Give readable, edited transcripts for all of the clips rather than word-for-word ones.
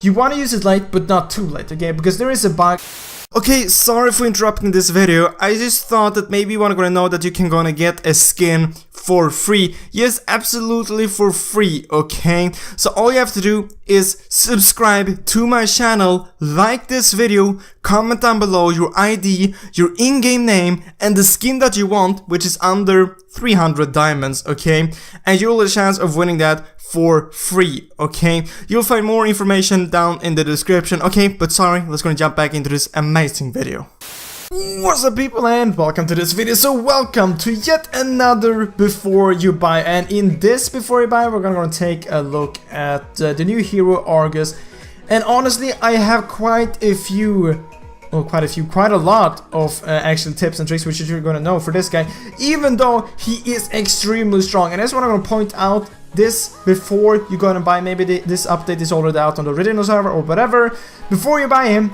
You want to use it late, but not too late, okay? Because there is a bug. Okay, sorry for interrupting this video. I just thought that maybe you wanna know that you can gonna get a skin for free. Yes, absolutely for free, okay? So all you have to do is subscribe to my channel, like this video, comment down below your ID, your in-game name, and the skin that you want, which is under 300 diamonds, okay? And you'll have a chance of winning that for free, okay? You'll find more information down in the description, okay? But sorry, let's gonna jump back into this amazing video. What's up, people, and welcome to this video. So welcome to yet another Before You Buy, and in this Before You Buy we're gonna take a look at the new hero Argus. And honestly, I have quite a lot of actual tips and tricks which you're gonna know for this guy, even though he is extremely strong. And I just want to point out this before you go and buy. Maybe this update is already out on the original server or whatever. Before you buy him,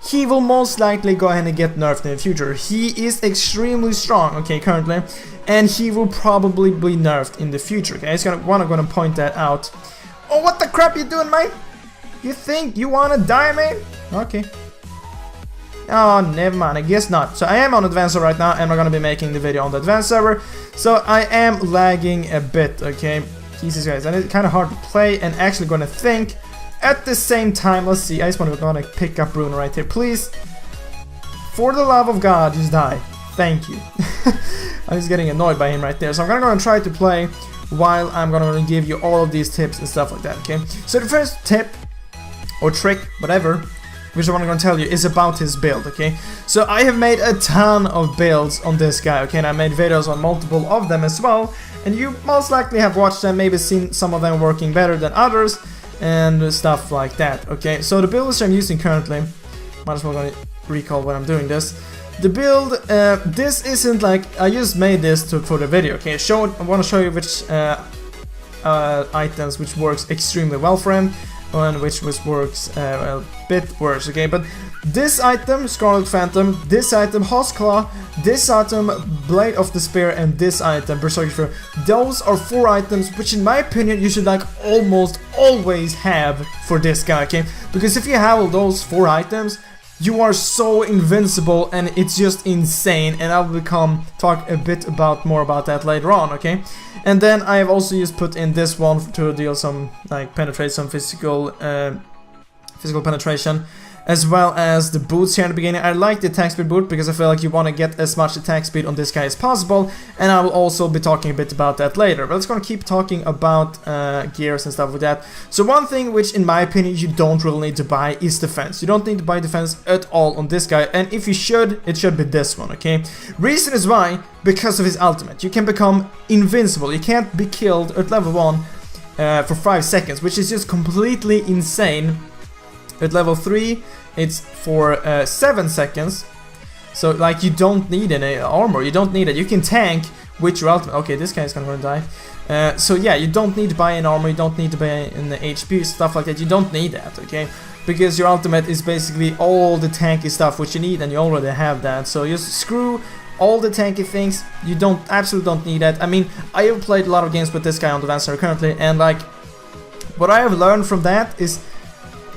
he will most likely go ahead and get nerfed in the future. He is extremely strong, okay, currently, and he will probably be nerfed in the future. Okay, I just gonna point that out. Oh, what the crap you doing, mate? You think you wanna die, mate? Okay. Oh, never mind, I guess not. So I am on advanced server right now, and we're gonna be making the video on the advanced server. So I am lagging a bit, okay? Jesus guys, and it's kind of hard to play and actually gonna think at the same time. Let's see, I just want to pick up Bruno right here, please. For the love of God, just die. Thank you. I'm just getting annoyed by him right there. So I'm gonna try to play while I'm gonna give you all of these tips and stuff like that, okay? So the first tip, or trick, whatever, which I'm gonna tell you is about his build, okay? So I have made a ton of builds on this guy, okay? And I made videos on multiple of them as well. And you most likely have watched them, maybe seen some of them working better than others, and stuff like that, okay? So the build I'm using currently, might as well gonna recall when I'm doing this. The build, this isn't like, I just made this for the video, okay? I wanna show you which items which works extremely well for him, and which works a bit worse, okay? But this item, Scarlet Phantom, this item, Hossclaw, this item, Blade of the Spear, and this item, Berserker Spear, those are 4 items which in my opinion you should like almost always have for this guy, okay? Because if you have all those 4 items, you are so invincible and it's just insane, and I will talk a bit more about that later on, okay? And then I have also just put in this one to deal some, like, penetrate some physical penetration, as well as the boots here in the beginning. I like the attack speed boot because I feel like you want to get as much attack speed on this guy as possible, and I will also be talking a bit about that later. But let's gonna keep talking about gears and stuff like that. So one thing which in my opinion you don't really need to buy is defense. You don't need to buy defense at all on this guy, and if you should, it should be this one, okay? Reason is why, because of his ultimate. You can become invincible. You can't be killed at level 1 for 5 seconds, which is just completely insane. At level 3, it's for 7 seconds. So, like, you don't need any armor. You don't need it. You can tank with your ultimate. Okay, this guy's gonna die. So, yeah, you don't need to buy an armor. You don't need to buy an HP, stuff like that. You don't need that, okay? Because your ultimate is basically all the tanky stuff which you need, and you already have that. So, just screw all the tanky things. You absolutely don't need that. I mean, I have played a lot of games with this guy on the advanced server currently, and, like, what I have learned from that is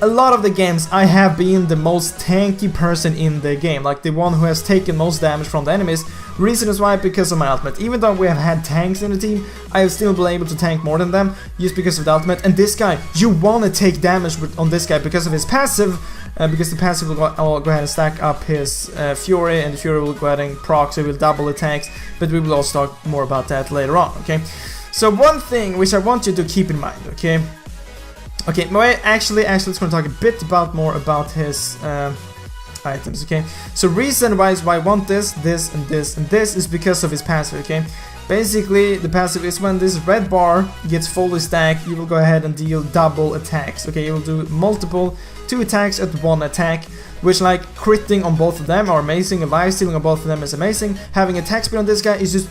a lot of the games I have been the most tanky person in the game, like the one who has taken most damage from the enemies. Reason is why, because of my ultimate. Even though we have had tanks in the team, I have still been able to tank more than them just because of the ultimate. And this guy, you want to take damage on this guy because of his passive, because the passive will go ahead and stack up his Fury, and the Fury will go ahead and proc, so he will double attacks, but we will also talk more about that later on, okay? So one thing which I want you to keep in mind, okay? Okay, actually, let's gonna talk a bit more about his items, okay? So reason why I want this, and this, and this is because of his passive, okay? Basically, the passive is when this red bar gets fully stacked, you will go ahead and deal double attacks, okay? You will do 2 attacks at 1 attack, which, like, critting on both of them are amazing, and life stealing on both of them is amazing. Having attack speed on this guy is just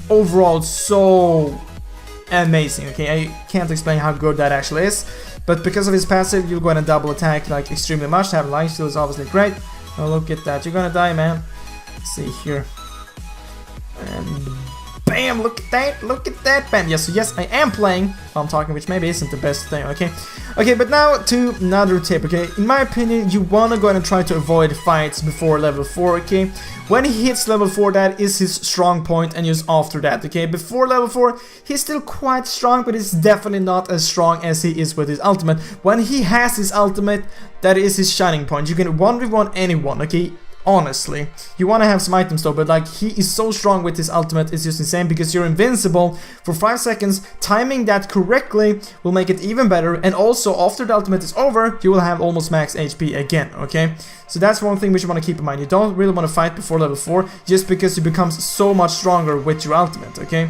overall so amazing, okay? I can't explain how good that actually is. But because of his passive, you'll go ahead and double attack, like, extremely much. To have life steal is obviously great. Oh, look at that. You're gonna die, man. Let's see here. And bam! Look at that! Look at that! Bam! Yes, so yes, I am playing while I'm talking, which maybe isn't the best thing, okay? Okay, but now to another tip, okay? In my opinion, you wanna go ahead and try to avoid fights before level 4, okay? When he hits level 4, that is his strong point, and use after that, okay? Before level 4, he's still quite strong, but it's definitely not as strong as he is with his ultimate. When he has his ultimate, that is his shining point. You can 1v1 anyone, okay? Honestly, you want to have some items though, but like he is so strong with his ultimate, it's just insane because you're invincible for 5 seconds. Timing that correctly will make it even better, and also after the ultimate is over, you will have almost max HP again, okay? So that's one thing which you want to keep in mind. You don't really want to fight before level 4 just because you become so much stronger with your ultimate, okay?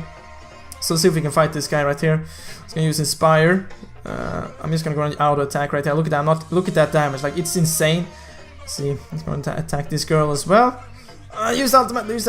So let's see if we can fight this guy right here. Let's gonna use Inspire. I'm just gonna go on auto attack right there. Look at that, look at that damage, like it's insane. See, he's going to attack this girl as well. Use the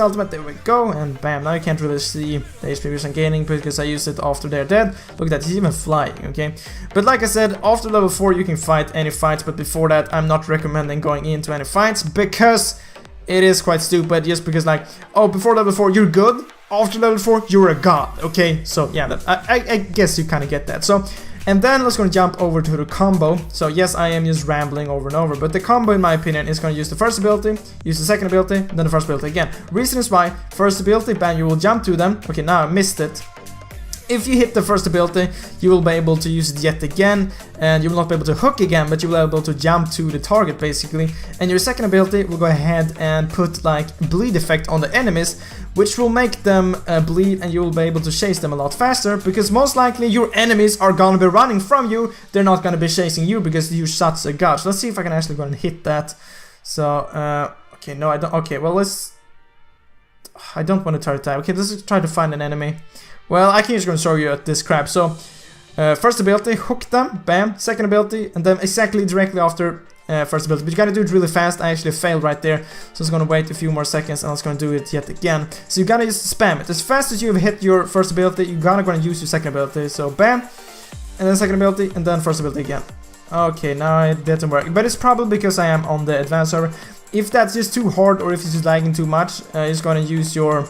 ultimate, there we go, and bam, now you can't really see the HP which I'm gaining because I used it after they're dead. Look at that, he's even flying, okay? But like I said, after level 4 you can fight any fights, but before that I'm not recommending going into any fights because it is quite stupid, just because like, oh, before level 4 you're good, after level 4 you're a god, okay? So yeah, that, I guess you kind of get that. So, and then let's go and jump over to the combo. So yes, I am just rambling over and over, but the combo in my opinion is going to use the first ability, use the second ability, then the first ability again. Reason is why, first ability, bam, you will jump to them. Okay, now I missed it. If you hit the first ability, you will be able to use it yet again, and you will not be able to hook again, but you will be able to jump to the target basically. And your second ability will go ahead and put like bleed effect on the enemies, which will make them bleed, and you will be able to chase them a lot faster, because most likely your enemies are gonna be running from you, they're not gonna be chasing you because you such a god. So let's see if I can actually go and hit that. So, okay, no I don't, okay, well let's, I don't want to try to type. Okay, let's try to find an enemy. Well, I can just go and show you at this crap. So, first ability, hook them, bam. Second ability, and then exactly directly after first ability. But you gotta do it really fast. I actually failed right there, so it's gonna wait a few more seconds, and I was gonna do it yet again. So you gotta just spam it. As fast as you've hit your first ability, you're gonna use your second ability. So bam, and then second ability, and then first ability again. Okay, now it didn't work, but it's probably because I am on the advanced server. If that's just too hard, or if it's just lagging too much, you're just gonna use your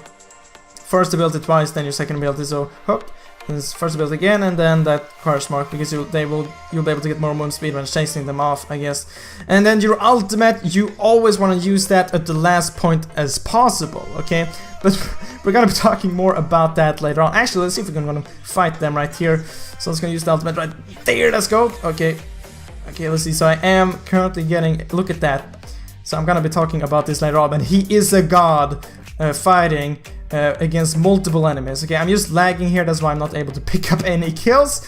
first ability twice, then your second ability. So hook, and first ability again, and then that curse mark, because you'll be able to get more movement speed when chasing them off, I guess. And then your ultimate, you always want to use that at the last point as possible, okay? But we're gonna be talking more about that later on. Actually, let's see if we're gonna fight them right here. So let's gonna use the ultimate right there. Let's go. Okay, let's see. So I am currently getting, look at that. So I'm gonna be talking about this later on, and he is a god fighting against multiple enemies. Okay, I'm just lagging here, that's why I'm not able to pick up any kills,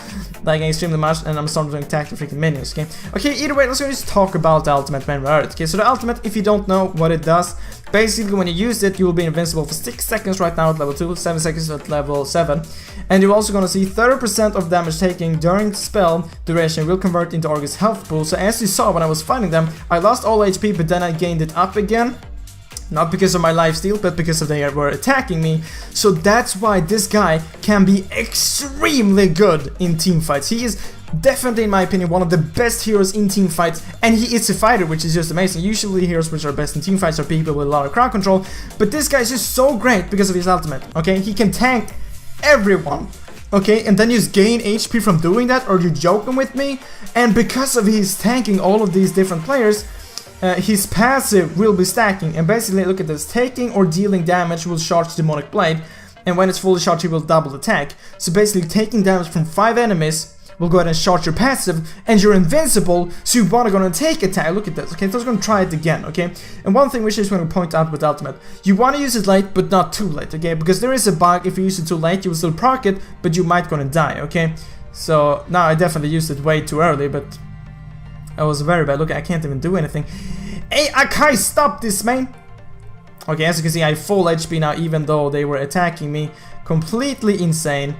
lagging extremely much, and I'm starting to attack the freaking minions. Okay, either way, let's just talk about the ultimate when we're at it. Okay, so the ultimate, if you don't know what it does, basically when you use it, you will be invincible for 6 seconds right now at level 2, 7 seconds at level 7, and you're also gonna see 30% of damage taken during the spell duration will convert into Argus health pool. So as you saw when I was fighting them, I lost all HP, but then I gained it up again. Not because of my lifesteal, but because of they were attacking me. So that's why this guy can be extremely good in team fights. He is definitely, in my opinion, one of the best heroes in team fights, and he is a fighter, which is just amazing. Usually heroes which are best in team fights are people with a lot of crowd control, but this guy is just so great because of his ultimate, okay? He can tank everyone, okay? And then you just gain HP from doing that, or you joking with me? And because of his tanking all of these different players, his passive will be stacking, and basically look at this, taking or dealing damage will charge Demonic Blade, and when it's fully charged he will double attack. So basically taking damage from 5 enemies will go ahead and charge your passive, and you're invincible, so you wanna go and take attack. Look at this, okay, so I'm gonna try it again, okay? And one thing which I just want to point out with ultimate, you wanna use it late, but not too late, okay? Because there is a bug, if you use it too late, you will still proc it, but you might gonna die, okay? So now I definitely used it way too early, but that was very bad. Look, I can't even do anything. Hey, Akai, stop this, man! Okay, as you can see, I have full HP now, even though they were attacking me. Completely insane.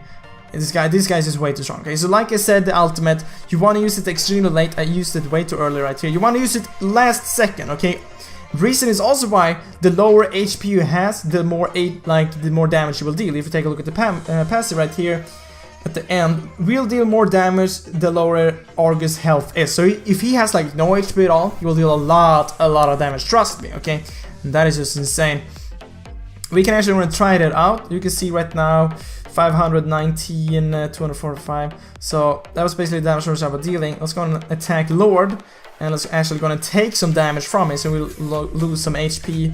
This guy is just way too strong. Okay, so like I said, the ultimate, you want to use it extremely late. I used it way too early right here. You want to use it last second, okay? Reason is also why the lower HP you has, the more damage you will deal. If you take a look at the passive right here, at the end, will deal more damage the lower Argus health is. So if he has like no HP at all, he will deal a lot of damage, trust me, okay? And that is just insane. We can actually try that out. You can see right now 519, 245. So that was basically the damage I was dealing. Let's go and attack Lord, and let's actually gonna take some damage from it, so we'll lose some HP,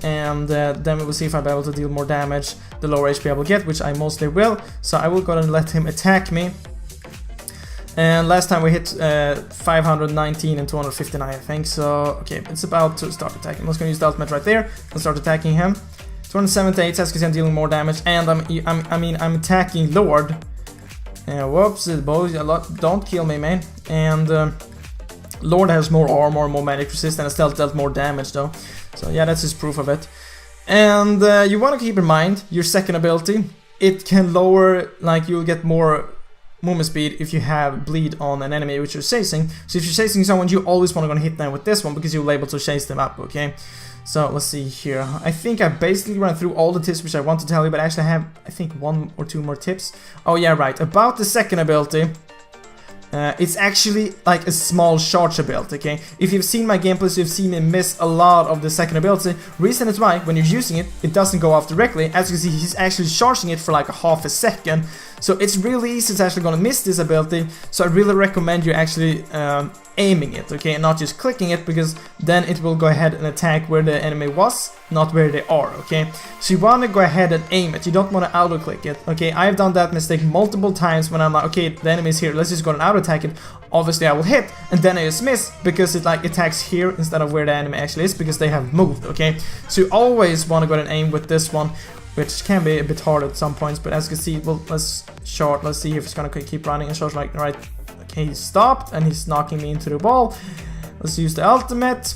and then we will see if I'll be able to deal more damage the lower HP I will get, which I mostly will. So I will go and let him attack me. And last time we hit 519 and 259, I think. So, okay, it's about to start attacking. I'm just gonna use the ultimate right there and start attacking him. 278, as you can see, I'm dealing more damage, and I'm attacking Lord. Whoops, boys, don't kill me, man. And Lord has more armor, more magic resist, and I still dealt more damage though. So yeah, that's just proof of it. And you want to keep in mind your second ability. It can lower, like, you'll get more movement speed if you have bleed on an enemy which you're chasing. So if you're chasing someone, you always want to go hit them with this one because you'll be able to chase them up, okay? So let's see here. I think I basically ran through all the tips which I want to tell you, but I actually have, I think, 1 or 2 more tips. Oh yeah, right. About the second ability. It's actually like a small charge ability, okay? If you've seen my gameplays, you've seen me miss a lot of the second ability. Reason is why, when you're using it, it doesn't go off directly. As you can see, he's actually charging it for like a half a second. So it's really easy to actually gonna miss this ability. So I really recommend you actually aiming it, okay? And not just clicking it, because then it will go ahead and attack where the enemy was, not where they are, okay? So you wanna go ahead and aim it. You don't wanna auto-click it, okay? I've done that mistake multiple times when I'm like, okay, the enemy is here, let's just go and auto-attack it. Obviously I will hit, and then I just miss, because it like attacks here instead of where the enemy actually is, because they have moved, okay? So you always wanna go ahead and aim with this one, which can be a bit hard at some points, but as you can see, well, let's see if it's gonna keep running and short, like, right. Okay, he stopped, and he's knocking me into the wall. Let's use the ultimate.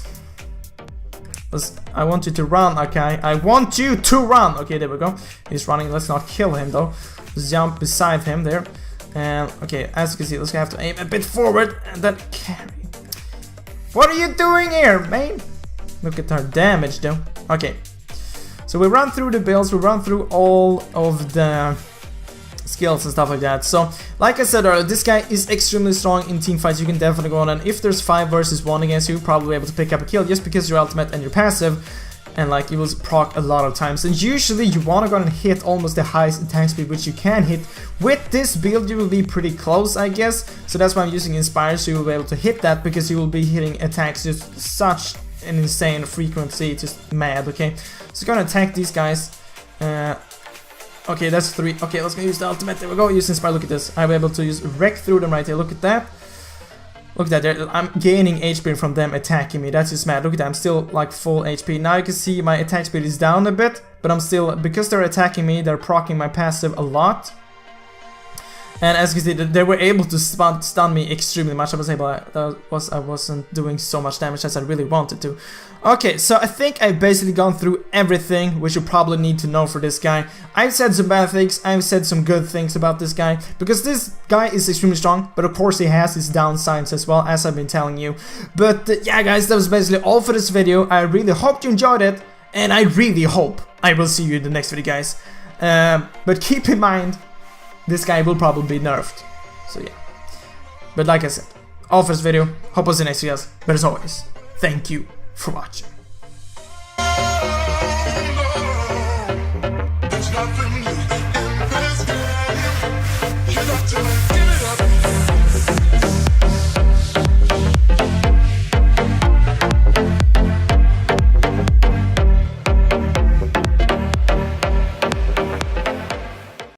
I want you to run, okay? I want you to run! Okay, there we go. He's running, let's not kill him, though. Let's jump beside him there. And, okay, as you can see, let's have to aim a bit forward, and then carry. What are you doing here, man? Look at our damage, though. Okay. So we run through the builds, we run through all of the skills and stuff like that. So, like I said earlier, this guy is extremely strong in team fights. You can definitely go on, and if there's 5 versus 1 against you, you'll probably be able to pick up a kill just because your ultimate and your passive, and like you will proc a lot of times. And usually you want to go and hit almost the highest attack speed which you can hit. With this build you will be pretty close, I guess. So that's why I'm using Inspire, so you will be able to hit that, because you will be hitting attacks just such an insane frequency, just mad, okay? So gonna attack these guys. Okay, that's 3. Okay, let's go use the ultimate. There we go. Use Inspire. Look at this. I'll be able to use wreck through them right here. Look at that. Look at that. I'm gaining HP from them attacking me. That's just mad. Look at that. I'm still like full HP. Now you can see my attack speed is down a bit, but I'm still, because they're attacking me, they're proccing my passive a lot. And as you can see, they were able to stun me extremely much. I wasn't doing so much damage as I really wanted to. Okay, so I think I've basically gone through everything which you probably need to know for this guy. I've said some bad things, I've said some good things about this guy, because this guy is extremely strong, but of course he has his downsides as well, as I've been telling you. But yeah guys, that was basically all for this video. I really hope you enjoyed it, and I really hope I will see you in the next video, guys. But keep in mind, this guy will probably be nerfed. So yeah. But like I said, all for this video. Hope I'll see you next video, guys. But as always, thank you for watching.